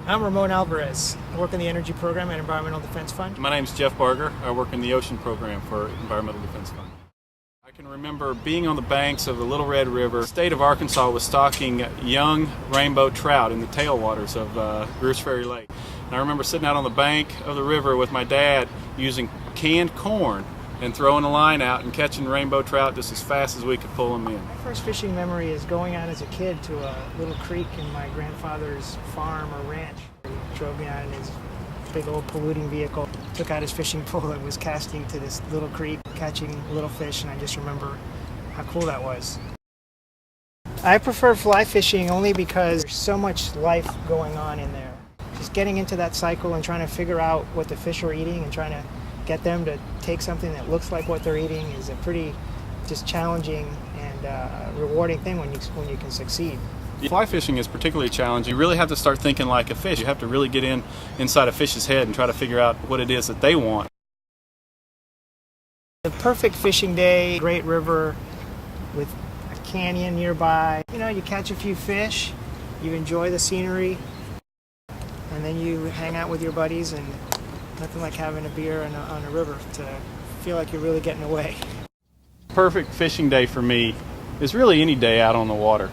I'm Ramon Alvarez. I work in the energy program at Environmental Defense Fund. My name's Jeff Barger. I work in the ocean program for Environmental Defense Fund. I can remember being on the banks of the Little Red River. The state of Arkansas was stocking young rainbow trout in the tailwaters of Bruce Ferry Lake. And I remember sitting out on the bank of the river with my dad using canned corn and throwing a line out and catching rainbow trout just as fast as we could pull them in. My first fishing memory is going out as a kid to a little creek in my grandfather's farm or ranch. He drove me out in his big old polluting vehicle, took out his fishing pole and was casting to this little creek, catching little fish, and I just remember how cool that was. I prefer fly fishing only because there's so much life going on in there. Just getting into that cycle and trying to figure out what the fish are eating and trying to get them to take something that looks like what they're eating is a pretty just challenging and rewarding thing when you can succeed. Fly fishing is particularly challenging. You really have to start thinking like a fish. You have to really get inside a fish's head and try to figure out what it is that they want. The perfect fishing day, great river with a canyon nearby. You know, you catch a few fish, you enjoy the scenery, and then you hang out with your buddies, and nothing like having a beer on a river to feel like you're really getting away. Perfect fishing day for me is really any day out on the water.